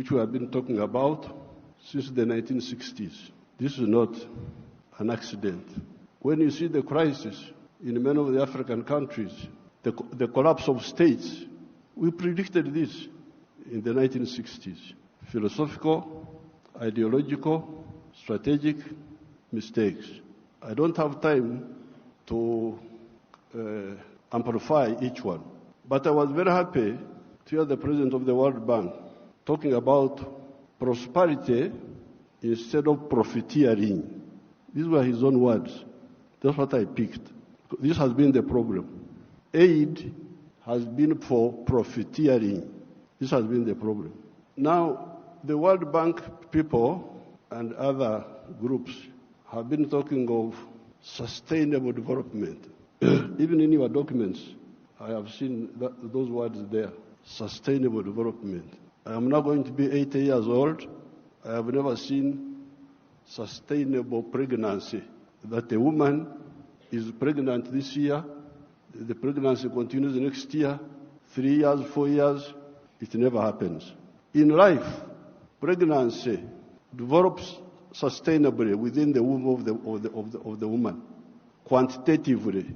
which we have been talking about since the 1960s. This is not an accident. When you see the crisis in many of the African countries, the collapse of states, we predicted this in the 1960s. Philosophical, ideological, strategic mistakes. I don't have time to amplify each one. But I was very happy to hear the President of the World Bank talking about prosperity instead of profiteering. These were his own words. That's what I picked. This has been the problem. Aid has been for profiteering. This has been the problem. Now, the World Bank people and other groups have been talking of sustainable development. Even in your documents, I have seen those words there, sustainable development. I am now going to be 80 years old. I have never seen sustainable pregnancy, that a woman is pregnant this year, the pregnancy continues next year, 3 years, 4 years, it never happens. In life, pregnancy develops sustainably within the womb of the woman. Quantitatively,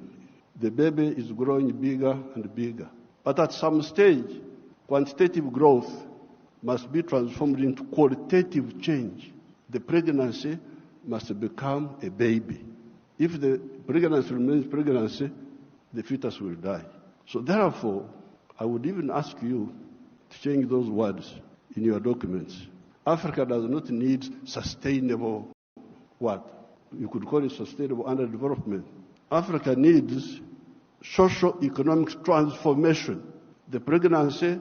the baby is growing bigger and bigger. But at some stage, quantitative growth must be transformed into qualitative change. The pregnancy must become a baby. If the pregnancy remains pregnancy, the fetus will die. So therefore, I would even ask you to change those words in your documents. Africa does not need sustainable what? You could call it sustainable underdevelopment. Africa needs socio-economic transformation. The pregnancy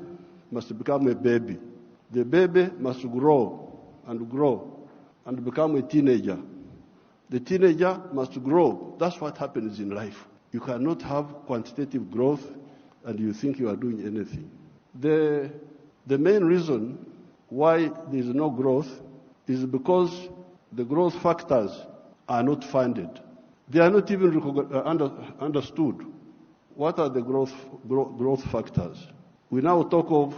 must become a baby. The baby must grow and become a teenager. The teenager must grow. That's what happens in life. You cannot have quantitative growth and you think you are doing anything. The main reason why there is no growth is because the growth factors are not funded. They are not even understood. What are the growth factors? We now talk of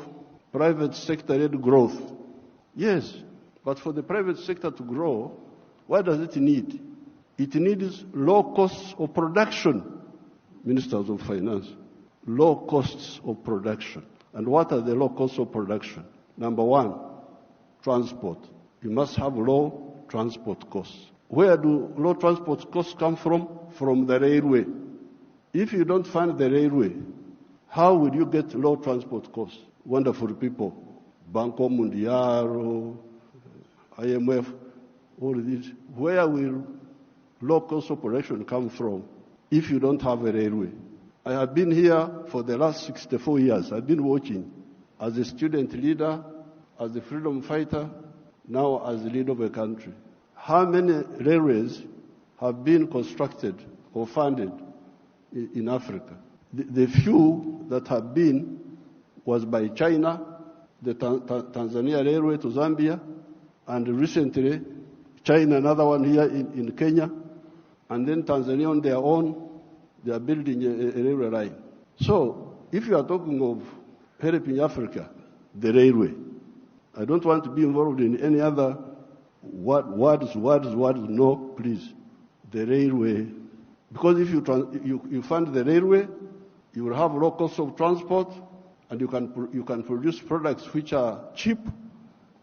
private sector-led growth. Yes, but for the private sector to grow, what does it need? It needs low costs of production. Ministers of Finance, low costs of production. And what are the low costs of production? Number one, transport. You must have low transport costs. Where do low transport costs come from? From the railway. If you don't fund the railway, how will you get low transport costs? Wonderful people. Banco Mundial, IMF, all this. Where will low cost of production come from if you don't have a railway? I have been here for the last 64 years. I've been watching as a student leader, as a freedom fighter, now as the leader of a country. How many railways have been constructed or funded in Africa? The few that have been was by China, the Tanzania Railway to Zambia, and recently China, another one here in Kenya, and then Tanzania on their own, they are building a railway line. So, if you are talking of helping Africa, the railway, I don't want to be involved in any other words, no, please. The railway. Because if you fund the railway, you will have low cost of transport, and you can produce products which are cheap,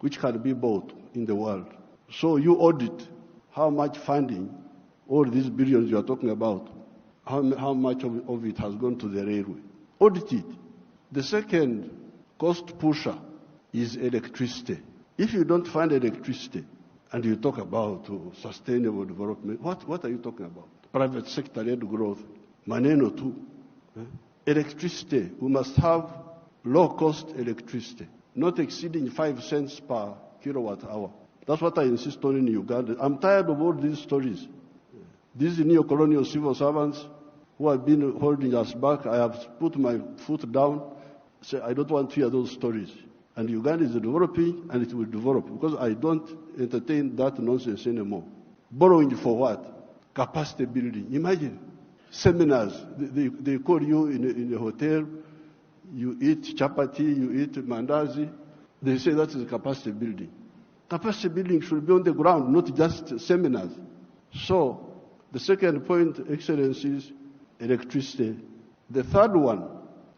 which can be bought in the world. So you audit how much funding, all these billions you are talking about, how much of it has gone to the railway. Audit it. The second cost pusher is electricity. If you don't fund electricity and you talk about sustainable development, what are you talking about? Private sector-led growth. Maneno too. Electricity, we must have low-cost electricity, not exceeding 5 cents per kilowatt hour. That's what I insist on in Uganda. I'm tired of all these stories. These neo-colonial civil servants who have been holding us back, I have put my foot down, say I don't want to hear those stories. And Uganda is developing, and it will develop, because I don't entertain that nonsense anymore. Borrowing for what? Capacity building. Imagine, seminars, they call you in a hotel, you eat chapati, you eat mandazi, They say that is capacity building. Capacity building should be on the ground, not just seminars. So, the second point, Excellency, is electricity. The third one,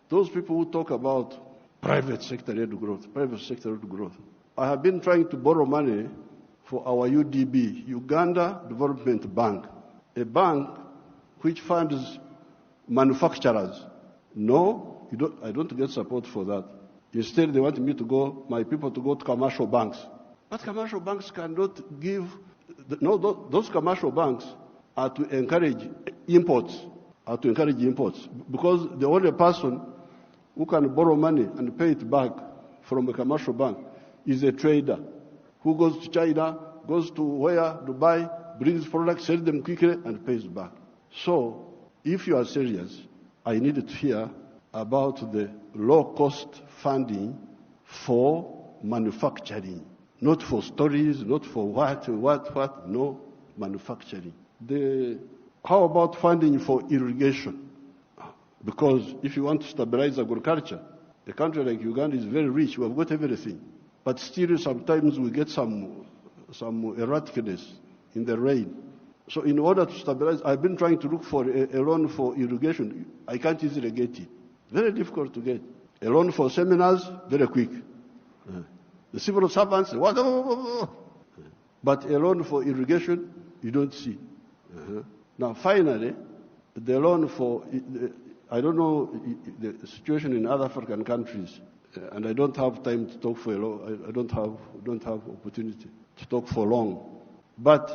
those people who talk about private sector-led growth. I have been trying to borrow money for our UDB, Uganda Development Bank, a bank which funds manufacturers. No, I don't get support for that. Instead, they want my people to go to commercial banks. But commercial banks cannot give, those commercial banks are to encourage imports, because the only person who can borrow money and pay it back from a commercial bank is a trader who goes to China, goes to Dubai, brings products, sells them quickly, and pays back. So, if you are serious, I need to hear about the low-cost funding for manufacturing. Not for stories, not for what, no, manufacturing. How about funding for irrigation? Because if you want to stabilize agriculture, a country like Uganda is very rich, we have got everything. But still sometimes we get some erraticness in the rain. So in order to stabilize, I've been trying to look for a loan for irrigation. I can't easily get it. Very difficult to get. A loan for seminars, very quick. The civil servants, what? But a loan for irrigation, you don't see. Now, finally, the loan for, I don't know the situation in other African countries, and I don't have time to talk for a long, I don't have opportunity to talk for long. But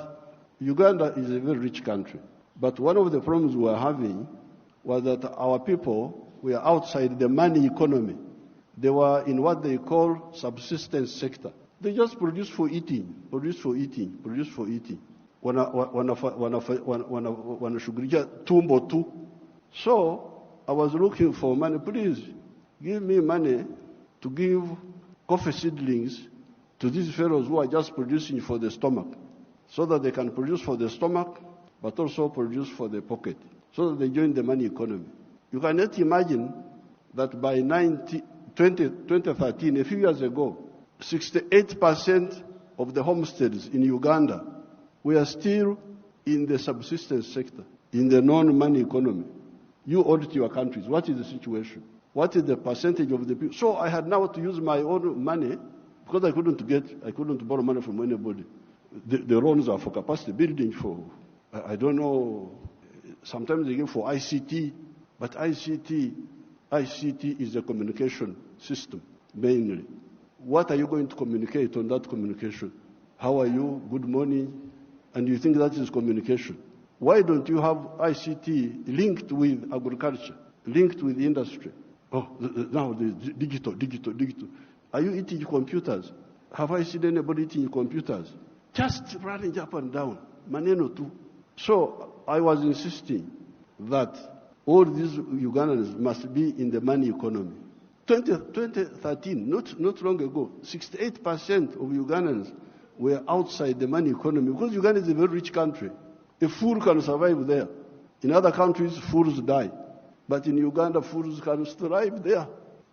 Uganda is a very rich country. But one of the problems we were having was that our people were outside the money economy. They were in what they call subsistence sector. They just produce for eating. Wanashughulikia tumbo tu. So I was looking for money. Please give me money to give coffee seedlings to these fellows who are just producing for the stomach, so that they can produce for the stomach, but also produce for the pocket, so that they join the money economy. You cannot imagine that by 2013, a few years ago, 68% of the homesteads in Uganda were still in the subsistence sector, in the non-money economy. You audit your countries. What is the situation? What is the percentage of the people? So I had now to use my own money, because I couldn't borrow money from anybody. The loans are for capacity building, for, I don't know, sometimes they give for ICT, but ICT is a communication system, mainly. What are you going to communicate on that communication? How are you? Good morning. And you think that is communication. Why don't you have ICT linked with agriculture, linked with industry? Oh, now the digital. Are you eating computers? Have I seen anybody eating computers? Just running up and down. Maneno tu. So I was insisting that all these Ugandans must be in the money economy. 2013, not long ago, 68% of Ugandans were outside the money economy, because Uganda is a very rich country. A fool can survive there. In other countries, fools die. But in Uganda, fools can thrive there.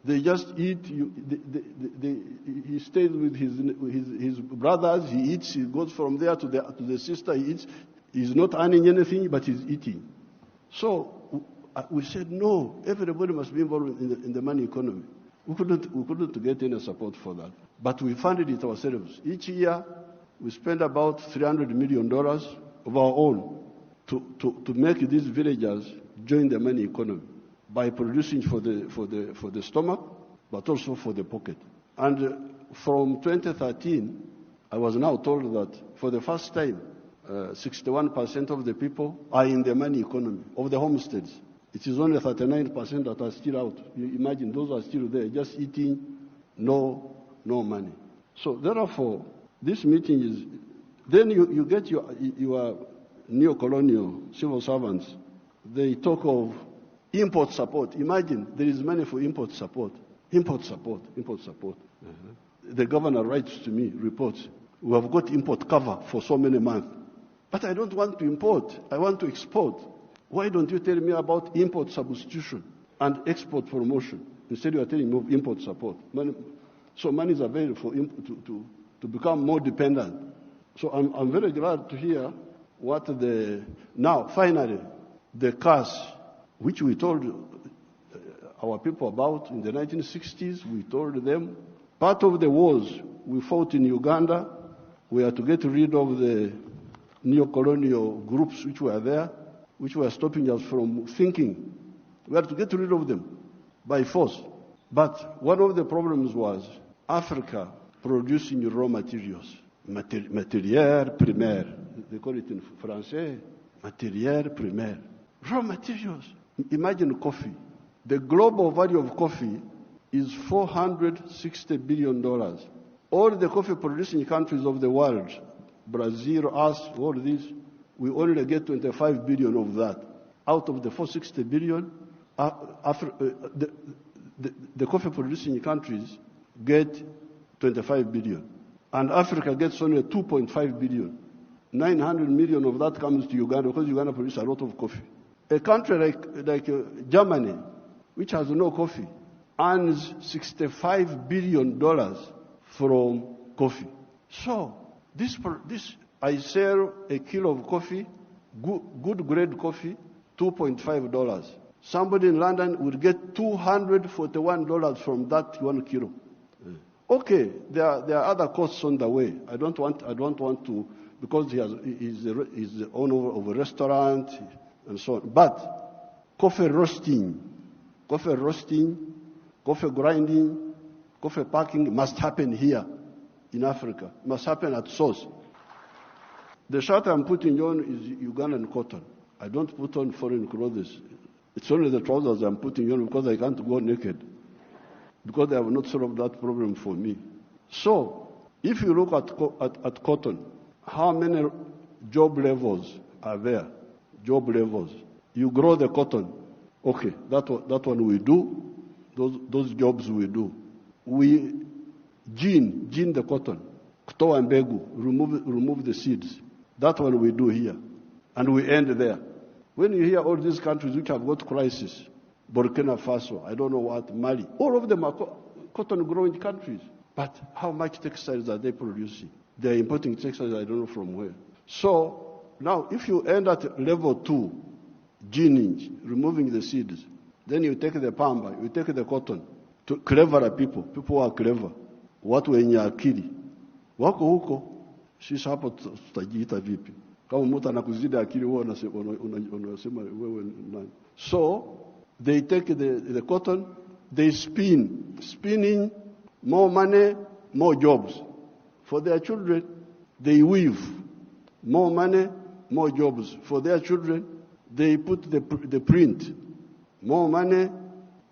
They just eat. He stays with his brothers. He eats. He goes from there to the sister. He eats. He's not earning anything, but he's eating. So we said no. Everybody must be involved in the money economy. We couldn't get any support for that, but we funded it ourselves. Each year, we spend about $300 million of our own to make these villagers join the money economy by producing for the stomach, but also for the pocket. And from 2013, I was now told that for the first time, 61% of the people are in the money economy of the homesteads. It is only 39% that are still out. You imagine those are still there, just eating, no money. So therefore, this meeting is. Then you get your neo-colonial civil servants. They talk of import support. Imagine there is money for import support. The governor writes to me, reports, we have got import cover for so many months. But I don't want to import. I want to export. Why don't you tell me about import substitution and export promotion? Instead you are telling me of import support. So money is available for him to become more dependent. So I'm very glad to hear what now finally the curse which we told our people about in the 1960s, we told them part of the wars we fought in Uganda were to get rid of the neo-colonial groups which were there, which were stopping us from thinking. We had to get rid of them by force. But one of the problems was Africa producing raw materials. Matière primaire. They call it in French, matière primaire. Raw materials. Imagine coffee. The global value of coffee is $460 billion. All the coffee producing countries of the world, Brazil, us, all these, we only get 25 billion of that. Out of the 460 billion, the coffee producing countries get 25 billion. And Africa gets only 2.5 billion. 900 million of that comes to Uganda because Uganda produces a lot of coffee. A country like Germany, which has no coffee, earns $65 billion from coffee. So, this I sell a kilo of coffee, good grade coffee, $2.5. Somebody in London will get $241 from that 1 kilo. Okay, there are other costs on the way. I don't want to, because he's the owner of a restaurant and so on. But coffee roasting, coffee grinding, coffee packing must happen here in Africa. Must happen at source. The shirt I'm putting on is Ugandan cotton. I don't put on foreign clothes. It's only the trousers I'm putting on because I can't go naked. Because they have not solved that problem for me. So, if you look at cotton, how many job levels are there? Job levels. You grow the cotton. Okay, that one we do. Those jobs we do. We gene the cotton. Kutoa mbegu, remove the seeds. That one we do here. And we end there. When you hear all these countries which have got crisis, Burkina Faso, I don't know what, Mali, all of them are cotton growing countries. But how much textiles are they producing? They are importing textiles, I don't know from where. So, now if you end at level 2, gining, removing the seeds, then you take the pamba, you take the cotton, to clever people who are clever, watu wenye akili, wako huko, sisi hapo tutajiita vipi? Kama mtu anakuzidi akili wewe unasema wewe nani? So, they take the cotton, they spinning, more money, more jobs. For their children, they weave, more money, more jobs. For their children, they put the print, more money,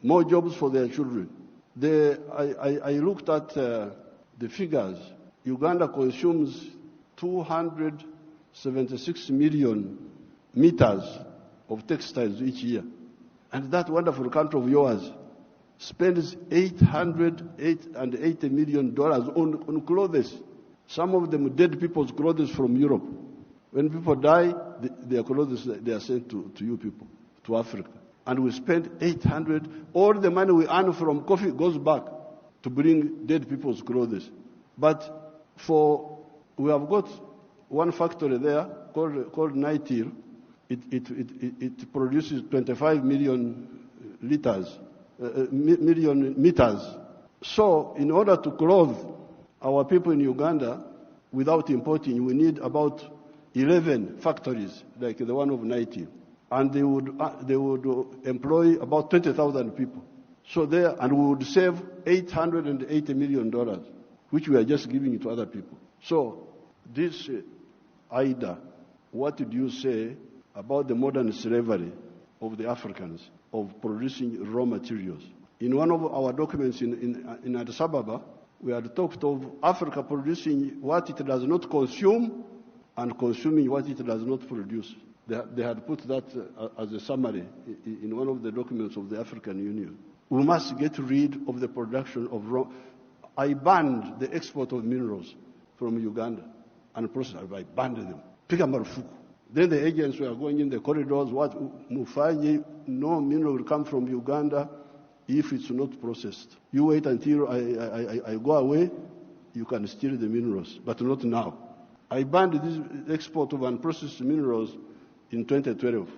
more jobs for their children. I looked at the figures. Uganda consumes 276 million meters of textiles each year. And that wonderful country of yours spends $880 million on clothes. Some of them dead people's clothes from Europe. When people die, their clothes, they are sent to you people, to Africa. And we spend 800, all the money we earn from coffee goes back to bring dead people's clothes. But we have got one factory there called Nitil. It produces 25 million meters. So, in order to clothe our people in Uganda without importing, we need about 11 factories like the one of Nitil, and they would employ about 20,000 people. So and we would save $880 million, which we are just giving to other people. So, this Ida, what did you say about the modern slavery of the Africans, of producing raw materials? In one of our documents in Addis Ababa, we had talked of Africa producing what it does not consume and consuming what it does not produce. They had put that as a summary in one of the documents of the African Union. We must get rid of the production of raw. I banned the export of minerals from Uganda and process. I banned them. Piga marufuku. Then the agents were going in the corridors, what Mufanyi, no mineral will come from Uganda. if it's not processed. You wait until I go away, you can steal the minerals, but not now. I banned this export of unprocessed minerals in 2012.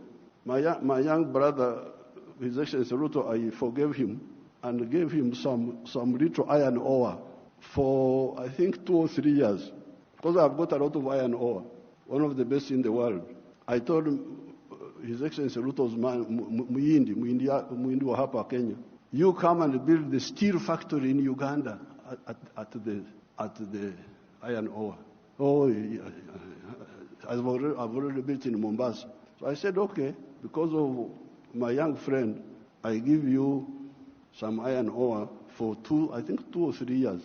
My young brother, His Excellency Ruto, I forgave him and gave him some little iron ore for, I think, 2 or 3 years, because I've got a lot of iron ore, one of the best in the world. I told him, His Excellency Ruto's man, Muhindi wa hapa Kenya, you come and build the steel factory in Uganda at the iron ore. Oh, I've already built in Mombasa. So I said, okay, because of my young friend, I give you some iron ore for 2 or 3 years.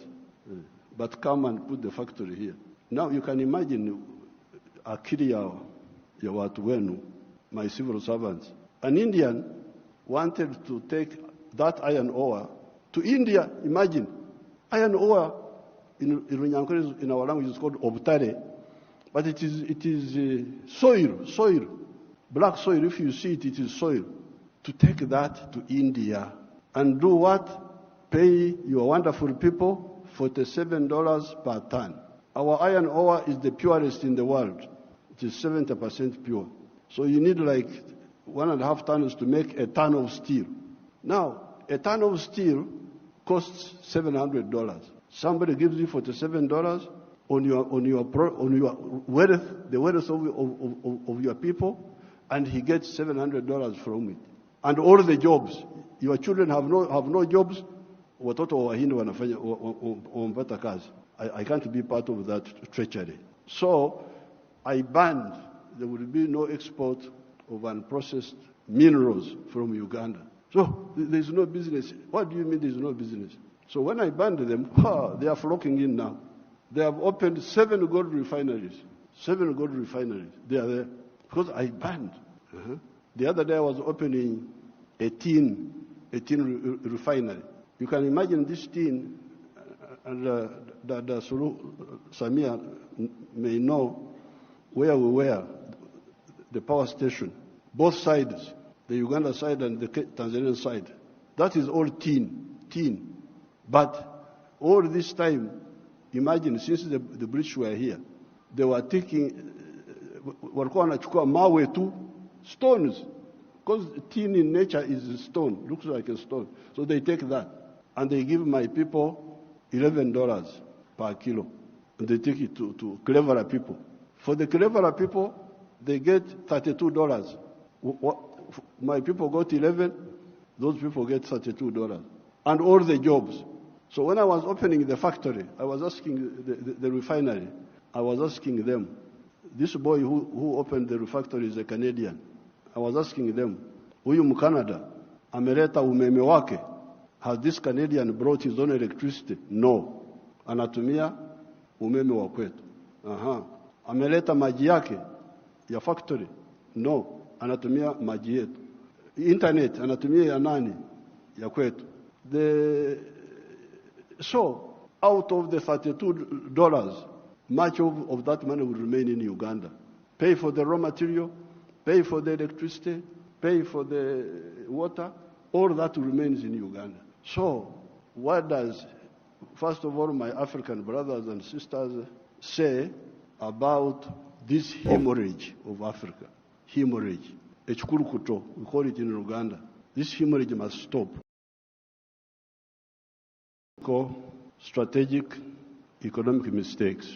But come and put the factory here. Now you can imagine akili ya watu wenu, my civil servants. An Indian wanted to take that iron ore to India. Imagine, iron ore in our language is called obtare, but it is soil, black soil. If you see it, it is soil. To take that to India and do what? Pay your wonderful people $47 per ton. Our iron ore is the purest in the world. It is 70% pure. So you need like 1.5 tons to make a ton of steel. Now, a ton of steel costs $700. Somebody gives you $47 on your wealth, the wealth of your people, and he gets $700 from it. And all the jobs. Your children have no jobs. Watoto wa Wahindi wanapata kazi. I can't be part of that treachery. So I banned, there will be no export of unprocessed minerals from Uganda. So there's no business. What do you mean there's no business? So when I banned them, they are flocking in now. They have opened 7 gold refineries. 7 gold refineries. They are there. Because I banned. The other day I was opening a tin refinery. You can imagine this tin, and the Samia may know where we were, the power station. Both sides, the Uganda side and the Tanzanian side. That is all tin. But all this time, imagine, since the British were here, they were taking, walikuwa wanachukua mawe tu, stones. Because tin in nature is a stone, looks like a stone. So they take that. And they give my people $11 per kilo. And they take it to cleverer people. For the cleverer people, they get $32. My people got 11, those people get $32. And all the jobs. So when I was opening the factory, I was asking the refinery, I was asking them, this boy who opened the factory is a Canadian. I was asking them, huyu Mcanada, ameleta umeme wake? Has this Canadian brought his own electricity? No. Anatumia umeme wa kwetu. Ameleta maji yake ya factory? No. Anatumia maji yetu. Internet, anatumia ya nani? Ya kwetu. So, out of the $32, much of that money will remain in Uganda. Pay for the raw material, pay for the electricity, pay for the water, all that remains in Uganda. So, what does, first of all, my African brothers and sisters say about this hemorrhage of Africa? Hemorrhage. Echikurukuto, we call it in Uganda. This hemorrhage must stop. Strategic economic mistakes.